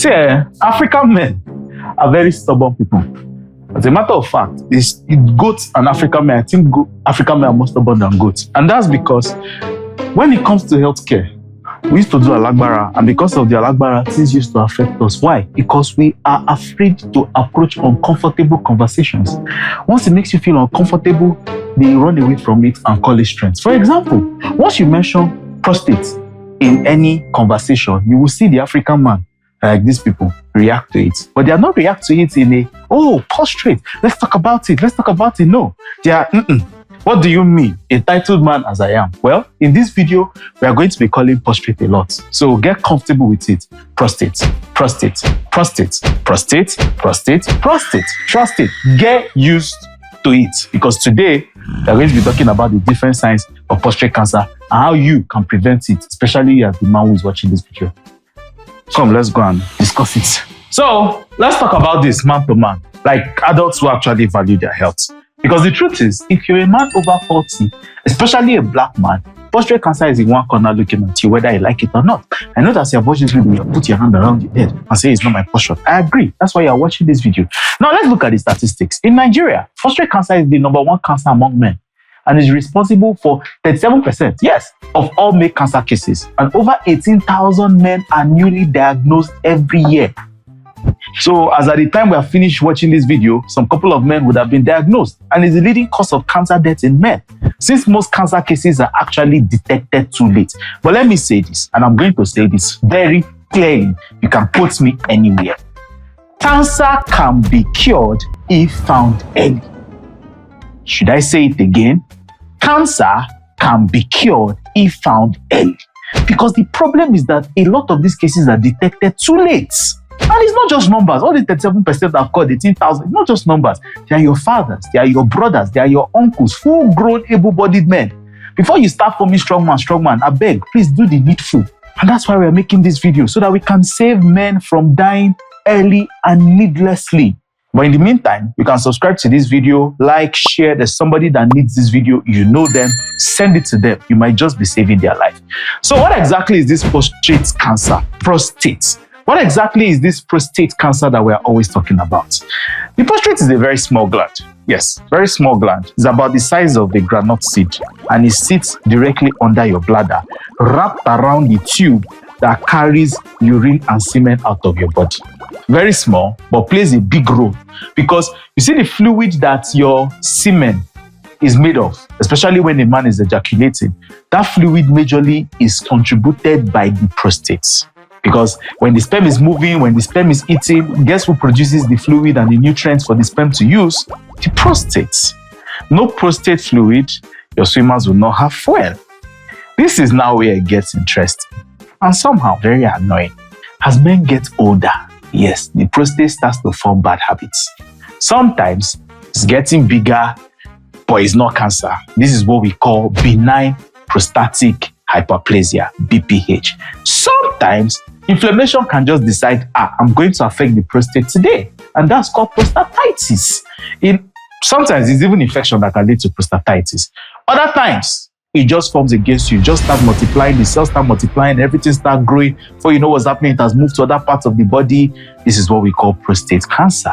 See, African men are very stubborn people. As a matter of fact, goats and African men, I think African men are more stubborn than goats. And that's because when it comes to healthcare, we used to do alagbara, and because of the alagbara, things used to affect us. Why? Because we are afraid to approach uncomfortable conversations. Once it makes you feel uncomfortable, they run away from it and call it strength. For example, once you mention prostate in any conversation, you will see the African man, like these people, react to it. But they are not react to it in a, oh, prostrate, let's talk about it, let's talk about it. No, they are, What do you mean, entitled man as I am? Well, in this video, we are going to be calling prostate a lot. So get comfortable with it. Prostate, prostate, prostate, prostate, prostate, prostate, prostate. Get used to it, because today, we are going to be talking about the different signs of prostate cancer and how you can prevent it, especially as the man who is watching this video. Come, let's go and discuss it. So, let's talk about this man to man, like adults who actually value their health. Because the truth is, if you're a man over 40, especially a black man, prostate cancer is in one corner looking at you, whether you like it or not. I know that you're watching this video, you put your hand around your head and say it's not my portion. I agree. That's why you're watching this video. Now, let's look at the statistics. In Nigeria, prostate cancer is the #1 cancer among men and is responsible for 37%, yes, of all male cancer cases. And over 18,000 men are newly diagnosed every year. So, as at the time we have finished watching this video, some couple of men would have been diagnosed, and is the leading cause of cancer deaths in men, since most cancer cases are actually detected too late. But let me say this, and I'm going to say this very clearly. You can quote me anywhere. Cancer can be cured if found early. Should I say it again? Cancer can be cured if found early. Because the problem is that a lot of these cases are detected too late. And it's not just numbers. All the 37% I've called 18,000, not just numbers. They are your fathers, they are your brothers, they are your uncles, full-grown, able-bodied men. Before you start forming strong man, I beg, please do the needful. And that's why we're making this video, so that we can save men from dying early and needlessly. But in the meantime, you can subscribe to this video, like, share. There's somebody that needs this video. You know them. Send it to them. You might just be saving their life. So what exactly is this prostate cancer? Prostate. What exactly is this prostate cancer that we're always talking about? The prostate is a very small gland. Yes, very small gland. It's about the size of a groundnut seed, and it sits directly under your bladder, wrapped around the tube that carries urine and semen out of your body. Very small, but plays a big role, because you see the fluid that your semen is made of, especially when a man is ejaculating, that fluid majorly is contributed by the prostate. Because when the sperm is moving, when the sperm is eating, guess who produces the fluid and the nutrients for the sperm to use? The prostate. No prostate fluid, your swimmers will not have fuel. This is now where it gets interesting and somehow very annoying. As men get older, yes, the prostate starts to form bad habits. Sometimes it's getting bigger, but it's not cancer. This is what we call benign prostatic hyperplasia, BPH. Sometimes inflammation can just decide, I'm going to affect the prostate today, and that's called prostatitis. Sometimes it's even infection that can lead to prostatitis. Other times, it just forms against you. Just start multiplying, the cells start multiplying, everything start growing. Before you know what's happening, it has moved to other parts of the body. This is what we call prostate cancer.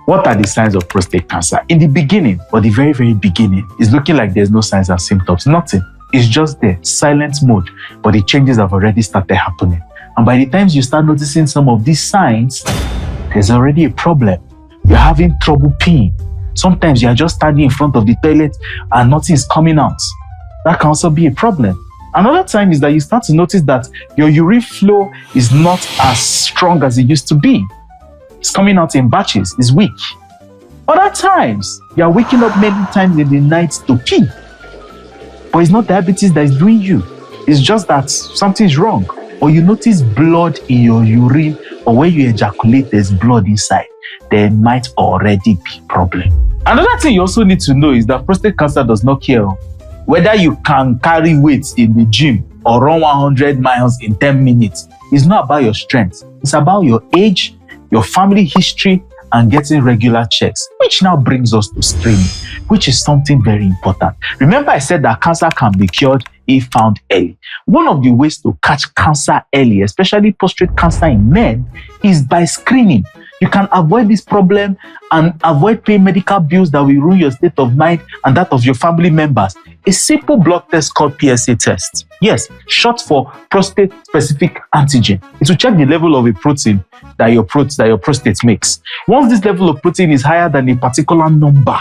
What are the signs of prostate cancer? In the beginning, or the very, very beginning, it's looking like there's no signs and symptoms, nothing. It's just there, silent mode, but the changes have already started happening. And by the time you start noticing some of these signs, there's already a problem. You're having trouble peeing. Sometimes you're just standing in front of the toilet and nothing is coming out. That can also be a problem. Another time is that you start to notice that your urine flow is not as strong as it used to be. It's coming out in batches, it's weak. Other times, you're waking up many times in the night to pee. But it's not diabetes that is doing you. It's just that something's wrong. Or you notice blood in your urine, or when you ejaculate, there's blood inside. There might already be a problem. Another thing you also need to know is that prostate cancer does not care whether you can carry weights in the gym or run 100 miles in 10 minutes. It's not about your strength. It's about your age, your family history, and getting regular checks, which now brings us to screening, which is something very important. Remember I said that cancer can be cured if found early. One of the ways to catch cancer early, especially prostate cancer in men, is by screening. You can avoid this problem and avoid paying medical bills that will ruin your state of mind and that of your family members. A simple blood test called PSA test. Yes, short for prostate-specific antigen. It will check the level of a protein that your prostate makes. Once this level of protein is higher than a particular number,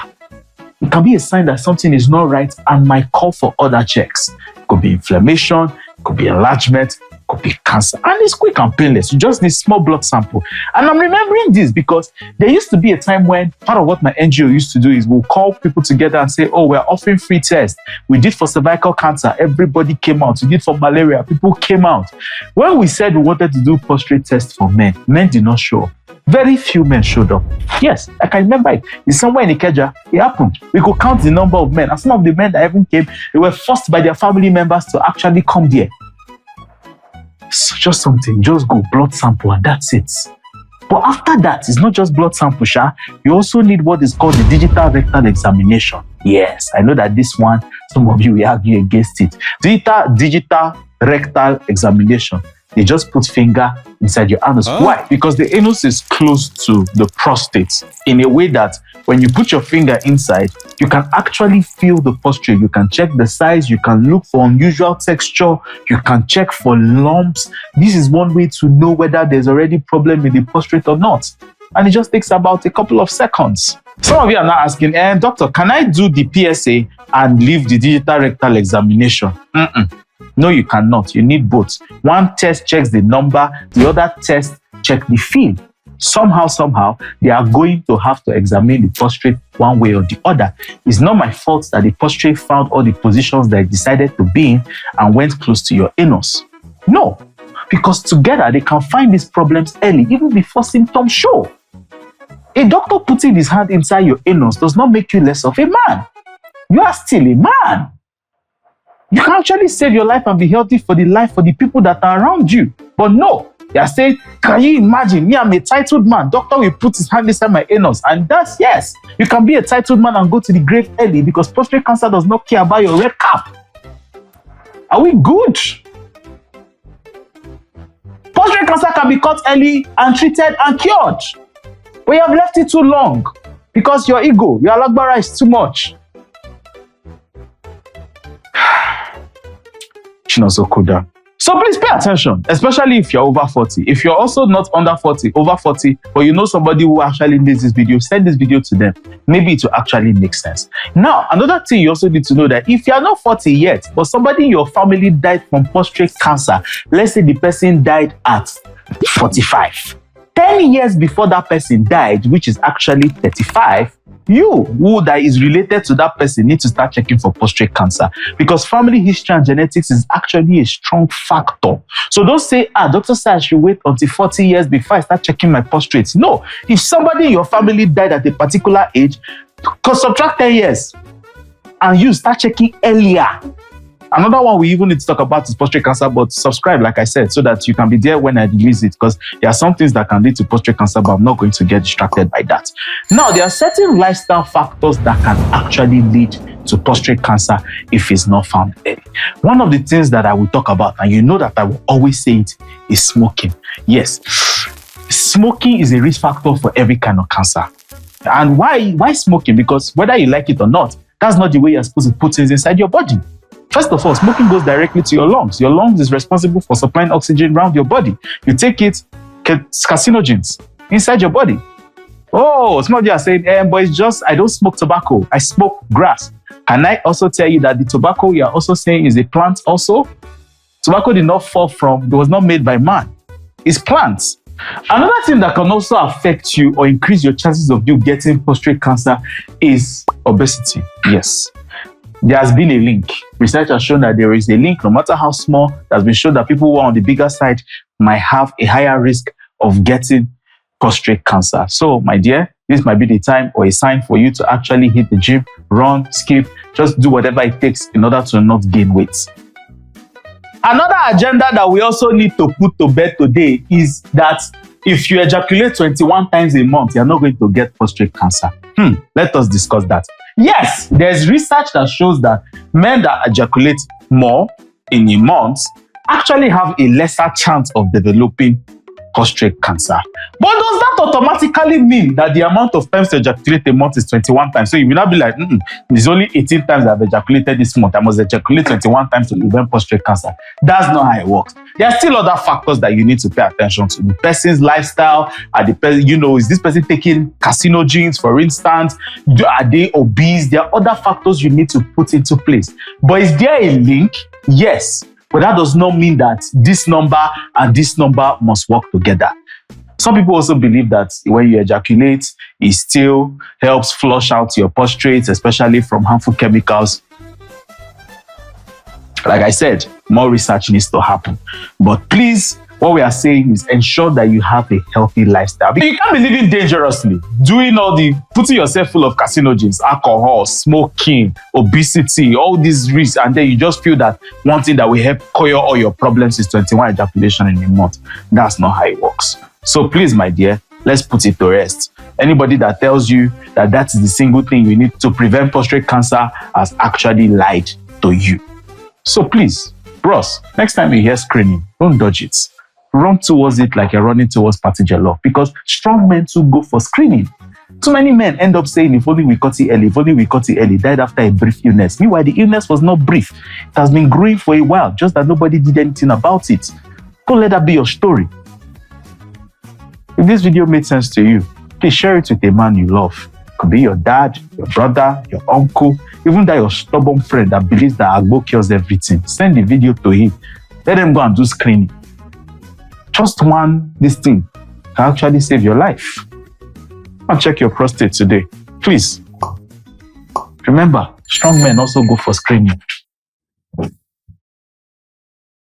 it can be a sign that something is not right and might call for other checks. It could be inflammation, it could be enlargement, it could be cancer. And it's quick and painless. You just need small blood sample. And I'm remembering this because there used to be a time when part of what my NGO used to do is we'll call people together and say, oh, we're offering free tests. We did for cervical cancer. Everybody came out. We did for malaria. People came out. When we said we wanted to do prostate tests for men did not show up. Very few men showed up. Yes, I can remember it. It's somewhere in Ikeja. It happened. We could count the number of men. And some of the men that even came, they were forced by their family members to actually come there. So just something. Just go blood sample and that's it. But after that, it's not just blood sample, Sha. You also need what is called the Digital Rectal Examination. Yes, I know that this one, some of you will argue against it. Digital Rectal Examination. They just put finger inside your anus. Why? Because the anus is close to the prostate in a way that when you put your finger inside, you can actually feel the prostate. You can check the size. You can look for unusual texture. You can check for lumps. This is one way to know whether there's already problem in the prostate or not. And it just takes about a couple of seconds. Some of you are now asking, doctor, can I do the PSA and leave the digital rectal examination? No, you cannot. You need both. One test checks the number, the other test checks the field. Somehow, they are going to have to examine the prostate one way or the other. It's not my fault that the prostate found all the positions that it decided to be in and went close to your anus. No, because together they can find these problems early, even before symptoms show. A doctor putting his hand inside your anus does not make you less of a man. You are still a man. You can actually save your life and be healthy for the people that are around you. But no, they are saying, can you imagine? Me, I'm a titled man. Doctor will put his hand inside my anus. And that's, yes, you can be a titled man and go to the grave early because prostate cancer does not care about your red cap. Are we good? Prostate cancer can be caught early and treated and cured. But you have left it too long because your ego, your alagbara is too much. So please pay attention, especially if you're over 40. If you're also not under 40, over 40, but you know somebody who actually needs this video, send this video to them. Maybe it will actually make sense. Now, another thing you also need to know that if you're not 40 yet, but somebody in your family died from prostate cancer, let's say the person died at 45. 10 years before that person died, which is actually 35, you who that is related to that person need to start checking for prostate cancer because family history and genetics is actually a strong factor. So don't say, doctor said I should wait until 40 years before I start checking my prostate. No, if somebody in your family died at a particular age, subtract 10 years and you start checking earlier. Another one we even need to talk about is prostate cancer, but subscribe, like I said, so that you can be there when I release it, because there are some things that can lead to prostate cancer, but I'm not going to get distracted by that. Now, there are certain lifestyle factors that can actually lead to prostate cancer if it's not found early. One of the things that I will talk about, and you know that I will always say it, is smoking. Yes, smoking is a risk factor for every kind of cancer. And why smoking? Because whether you like it or not, that's not the way you're supposed to put things inside your body. First of all, smoking goes directly to your lungs. Your lungs is responsible for supplying oxygen around your body. You take it, carcinogens inside your body. Oh, some of you are saying, but it's just, I don't smoke tobacco. I smoke grass. Can I also tell you that the tobacco you are also saying is a plant also? Tobacco did not fall from, it was not made by man. It's plants. Another thing that can also affect you or increase your chances of you getting prostate cancer is obesity. Yes. There has been a link. Research has shown that there is a link, no matter how small, that has been shown that people who are on the bigger side might have a higher risk of getting prostate cancer. So, my dear, this might be the time or a sign for you to actually hit the gym, run, skip, just do whatever it takes in order to not gain weight. Another agenda that we also need to put to bed today is that if you ejaculate 21 times a month, you're not going to get prostate cancer. Let us discuss that. Yes, there's research that shows that men that ejaculate more in a month actually have a lesser chance of developing prostate cancer. But does that automatically mean that the amount of times to ejaculate a month is 21 times? So you will not be like, it's only 18 times I've ejaculated this month. I must ejaculate 21 times to prevent prostate cancer. That's not how it works. There are still other factors that you need to pay attention to. The person's lifestyle, is this person taking carcinogens, for instance? Are they obese? There are other factors you need to put into place. But is there a link? Yes. But that does not mean that this number and this number must work together. Some people also believe that when you ejaculate, it still helps flush out your prostate, especially from harmful chemicals. Like I said, more research needs to happen. But please, what we are saying is ensure that you have a healthy lifestyle. You can't be living dangerously, putting yourself full of carcinogens, alcohol, smoking, obesity, all these risks, and then you just feel that one thing that will help cure all your problems is 21 ejaculation in a month. That's not how it works. So please, my dear, let's put it to rest. Anybody that tells you that that is the single thing you need to prevent prostate cancer has actually lied to you. So please, bros, next time you hear screening, don't dodge it. Run towards it like you're running towards party jollof, because strong men too go for screening. Too many men end up saying, if only we caught it early, died after a brief illness. Meanwhile, the illness was not brief. It has been growing for a while, just that nobody did anything about it. Don't let that be your story. If this video made sense to you, please share it with a man you love. It could be your dad, your brother, your uncle, even that your stubborn friend that believes that Agbo cures everything. Send the video to him. Let them go and do screening. Just this thing can actually save your life. And check your prostate today. Please. Remember, strong men also go for screening.